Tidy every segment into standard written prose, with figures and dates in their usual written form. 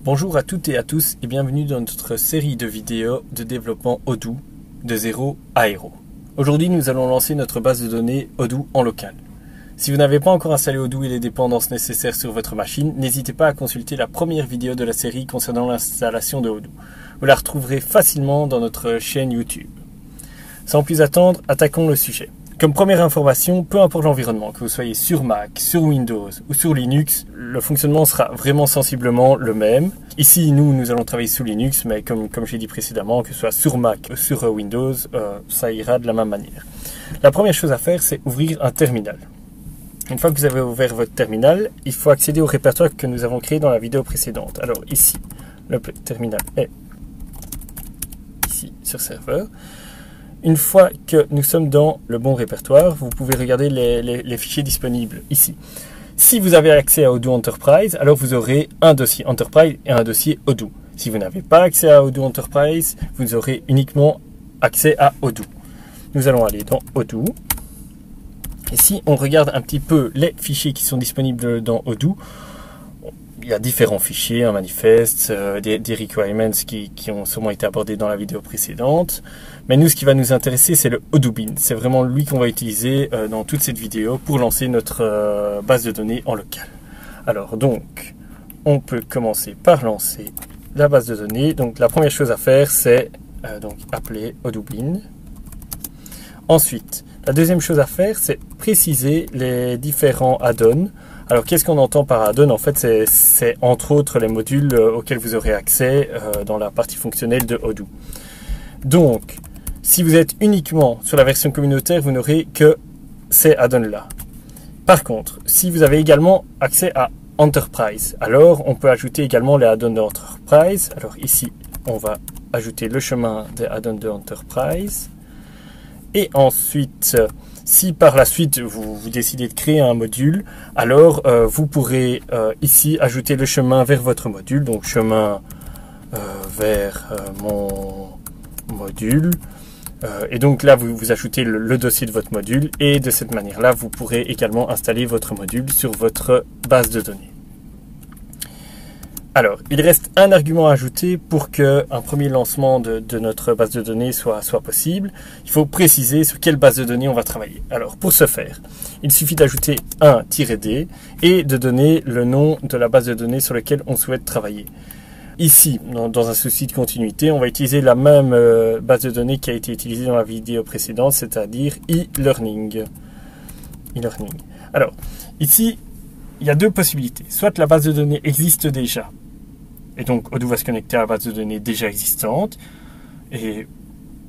Bonjour à toutes et à tous et bienvenue dans notre série de vidéos de développement Odoo de 0 à Hero. Aujourd'hui nous allons lancer notre base de données Odoo en local. Si vous n'avez pas encore installé Odoo et les dépendances nécessaires sur votre machine, n'hésitez pas à consulter la première vidéo de la série concernant l'installation de Odoo. Vous la retrouverez facilement dans notre chaîne YouTube. Sans plus attendre, attaquons le sujet. Comme première information, peu importe l'environnement, que vous soyez sur Mac, sur Windows ou sur Linux, le fonctionnement sera vraiment sensiblement le même. Ici, nous allons travailler sous Linux, mais comme j'ai dit précédemment, que ce soit sur Mac ou sur Windows, ça ira de la même manière. La première chose à faire, c'est ouvrir un terminal. Une fois que vous avez ouvert votre terminal, il faut accéder au répertoire que nous avons créé dans la vidéo précédente. Alors ici, le terminal est ici sur serveur. Une fois que nous sommes dans le bon répertoire, vous pouvez regarder les fichiers disponibles ici. Si vous avez accès à Odoo Enterprise, alors vous aurez un dossier Enterprise et un dossier Odoo. Si vous n'avez pas accès à Odoo Enterprise, vous aurez uniquement accès à Odoo. Nous allons aller dans Odoo. Et si on regarde un petit peu les fichiers qui sont disponibles dans Odoo, il y a différents fichiers, un manifeste, des requirements qui ont sûrement été abordés dans la vidéo précédente. Mais nous, ce qui va nous intéresser, c'est le Odoobin. C'est vraiment lui qu'on va utiliser dans toute cette vidéo pour lancer notre base de données en local. Alors donc, on peut commencer par lancer la base de données. Donc la première chose à faire, c'est donc appeler Odoobin. Ensuite, la deuxième chose à faire, c'est préciser les différents add-ons. Alors, qu'est-ce qu'on entend par add-on? En fait, c'est entre autres les modules auxquels vous aurez accès dans la partie fonctionnelle de Odoo. Donc, si vous êtes uniquement sur la version communautaire, vous n'aurez que ces add-ons-là. Par contre, si vous avez également accès à Enterprise, alors on peut ajouter également les add-ons d'Enterprise. Alors ici, on va ajouter le chemin des add-ons de Enterprise. Et ensuite, si par la suite vous décidez de créer un module, alors vous pourrez ici ajouter le chemin vers votre module, donc chemin vers mon module. Et donc là, vous ajoutez le dossier de votre module et de cette manière-là, vous pourrez également installer votre module sur votre base de données. Alors, il reste un argument à ajouter pour qu'un premier lancement de notre base de données soit possible. Il faut préciser sur quelle base de données on va travailler. Alors, pour ce faire, il suffit d'ajouter un -d et de donner le nom de la base de données sur laquelle on souhaite travailler. Ici, dans un souci de continuité, on va utiliser la même base de données qui a été utilisée dans la vidéo précédente, c'est-à-dire e-learning. Alors, ici, il y a deux possibilités. Soit la base de données existe déjà, et donc Odoo va se connecter à la base de données déjà existante, et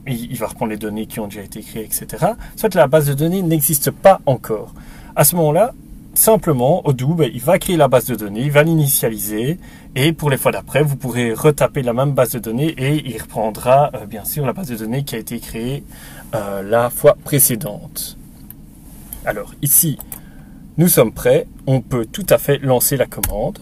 il va reprendre les données qui ont déjà été créées, etc. Soit la base de données n'existe pas encore. À ce moment-là, simplement, Odoo, il va créer la base de données, il va l'initialiser, et pour les fois d'après, vous pourrez retaper la même base de données, et il reprendra, bien sûr, la base de données qui a été créée la fois précédente. Alors, ici, nous sommes prêts, on peut tout à fait lancer la commande.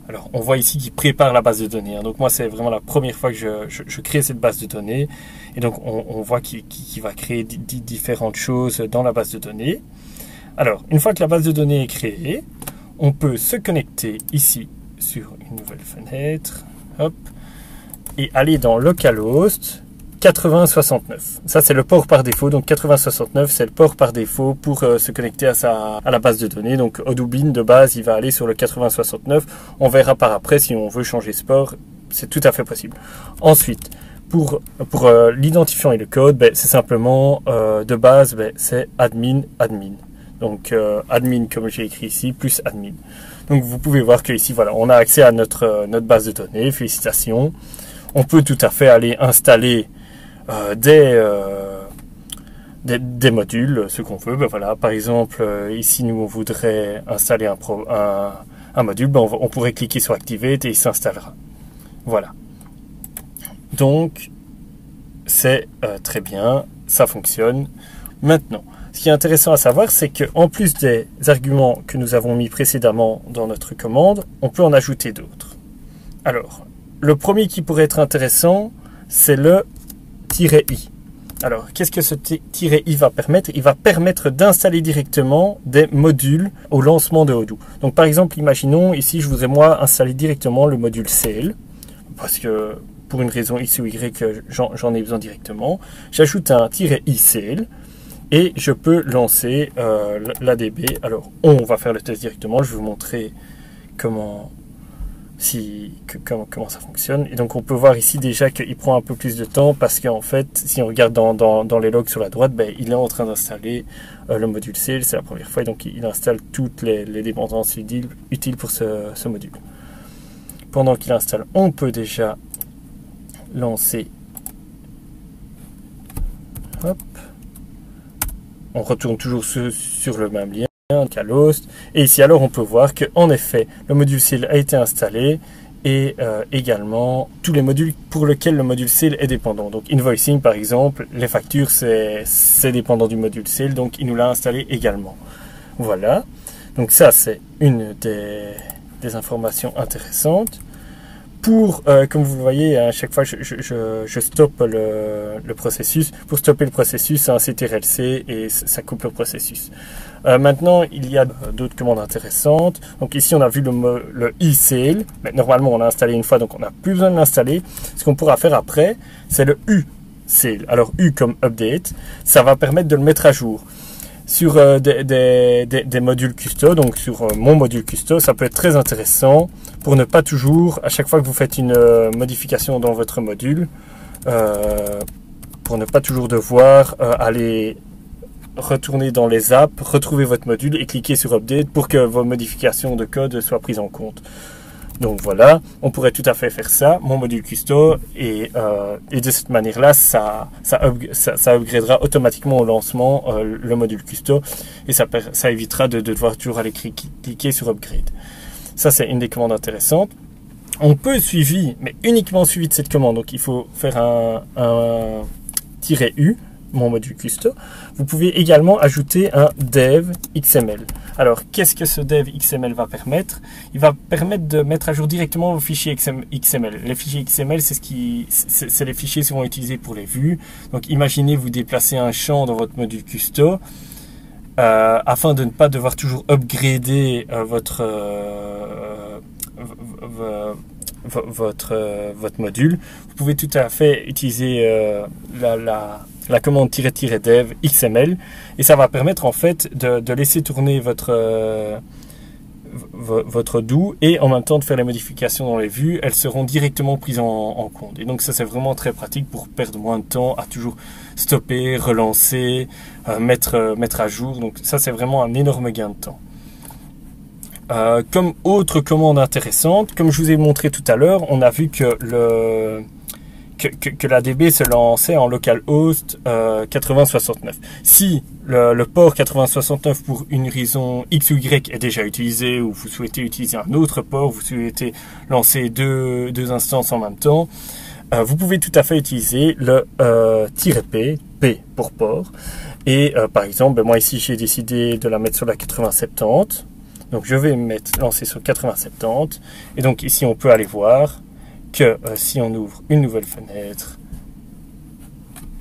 Alors, on voit ici qu'il prépare la base de données. Donc moi, c'est vraiment la première fois que je crée cette base de données. Et donc, on voit qu'il va créer différentes choses dans la base de données. Alors, une fois que la base de données est créée, on peut se connecter ici sur une nouvelle fenêtre. Hop, et aller dans localhost 8069. Ça, c'est le port par défaut. Donc 8069, c'est le port par défaut pour se connecter à la base de données. Donc Odoobin, de base, il va aller sur le 8069. On verra par après si on veut changer ce port. C'est tout à fait possible. Ensuite, pour l'identifiant et le code, c'est simplement, de base, c'est admin. Donc admin, comme j'ai écrit ici, plus admin. Donc vous pouvez voir que ici, voilà, on a accès à notre base de données. Félicitations. On peut tout à fait aller installer des modules, ce qu'on veut. Voilà, par exemple, ici nous on voudrait installer un module, on pourrait cliquer sur Activate et il s'installera. Voilà. Donc c'est très bien, ça fonctionne. Maintenant, ce qui est intéressant à savoir, c'est qu'en plus des arguments que nous avons mis précédemment dans notre commande, on peut en ajouter d'autres. Alors, le premier qui pourrait être intéressant, c'est le -i. Alors, qu'est-ce que ce -i va permettre? Il va permettre d'installer directement des modules au lancement de Odoo. Donc, par exemple, imaginons, ici, je voudrais, moi, installer directement le module Sail, parce que, pour une raison X ou Y, j'en ai besoin directement. J'ajoute un -i Sail, et je peux lancer l'ADB. Alors, on va faire le test directement. Je vais vous montrer comment ça fonctionne. Et donc on peut voir ici déjà qu'il prend un peu plus de temps parce qu'en fait, si on regarde dans les logs sur la droite, ben, il est en train d'installer le module Sail. C'est la première fois, et donc il installe toutes les dépendances utiles pour ce module. Pendant qu'il installe, on peut déjà lancer. Hop. On retourne toujours sur le même lien. Host. Et ici alors on peut voir que en effet le module Sail a été installé et également tous les modules pour lesquels le module Sail est dépendant. Donc invoicing par exemple, les factures c'est dépendant du module Sail, donc il nous l'a installé également. Voilà, donc ça c'est une des informations intéressantes. Pour, comme vous le voyez, à chaque fois je stoppe le processus. Pour stopper le processus, c'est un CTRL-C et ça coupe le processus. Maintenant, il y a d'autres commandes intéressantes. Donc ici, on a vu le iSail. Mais normalement, on l'a installé une fois, donc on n'a plus besoin de l'installer. Ce qu'on pourra faire après, c'est le uSail. Alors U comme update, ça va permettre de le mettre à jour. Sur des modules custo, donc sur mon module custo, ça peut être très intéressant pour ne pas toujours, à chaque fois que vous faites une modification dans votre module, pour ne pas toujours devoir aller retourner dans les apps, retrouver votre module et cliquer sur Update pour que vos modifications de code soient prises en compte. Donc voilà, on pourrait tout à fait faire ça, mon module custo, et de cette manière-là, ça upgradera automatiquement au lancement le module custo, et ça évitera de devoir toujours aller cliquer sur Upgrade. Ça, c'est une des commandes intéressantes. On peut suivre, mais uniquement suivi de cette commande, donc il faut faire un -u, mon module custo. Vous pouvez également ajouter un dev XML. Alors, qu'est-ce que ce dev XML va permettre? Il va permettre de mettre à jour directement vos fichiers XML. Les fichiers XML, c'est les fichiers qui seront utilisés pour les vues. Donc, imaginez vous déplacer un champ dans votre module custo afin de ne pas devoir toujours upgrader votre module. Vous pouvez tout à fait utiliser la commande -dev XML, et ça va permettre en fait de laisser tourner votre Odoo et en même temps de faire les modifications dans les vues. Elles seront directement prises en compte, et donc ça c'est vraiment très pratique pour perdre moins de temps à toujours stopper, relancer, mettre à jour. Donc ça c'est vraiment un énorme gain de temps. Comme autre commande intéressante, comme je vous ai montré tout à l'heure, on a vu que l'ADB se lançait en localhost 8069. Si le port 8069 pour une raison X ou Y est déjà utilisé, ou vous souhaitez utiliser un autre port, vous souhaitez lancer deux instances en même temps, vous pouvez tout à fait utiliser le -P pour port. Et par exemple, moi ici j'ai décidé de la mettre sur la 8070. Donc je vais lancer sur 8070, et donc ici on peut aller voir que si on ouvre une nouvelle fenêtre,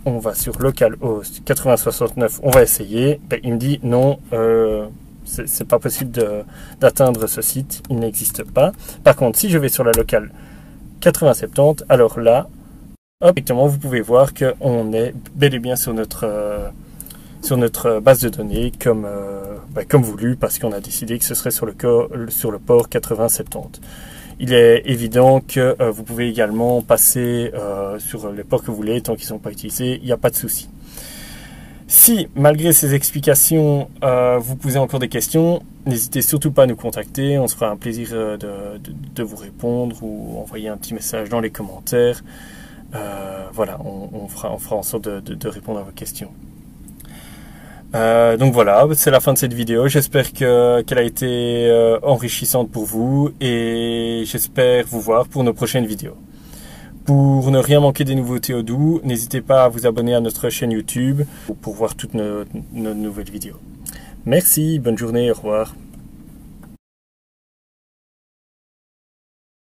on va sur localhost 8069, on va essayer, ben, il me dit non, c'est pas possible d'atteindre ce site, il n'existe pas. Par contre, si je vais sur la locale 8070, alors là, hop, directement vous pouvez voir qu'on est bel et bien sur notre base de données comme voulu, parce qu'on a décidé que ce serait sur le port 8070. Il est évident que vous pouvez également passer sur les ports que vous voulez, tant qu'ils ne sont pas utilisés, il n'y a pas de souci. Si, malgré ces explications, vous posez encore des questions, n'hésitez surtout pas à nous contacter, on se fera un plaisir de vous répondre, ou envoyer un petit message dans les commentaires. Voilà, on fera en sorte de répondre à vos questions. Donc voilà, c'est la fin de cette vidéo. J'espère qu'elle a été enrichissante pour vous, et j'espère vous voir pour nos prochaines vidéos. Pour ne rien manquer des nouveautés Odoo, n'hésitez pas à vous abonner à notre chaîne YouTube pour voir toutes nos nouvelles vidéos. Merci, bonne journée, au revoir.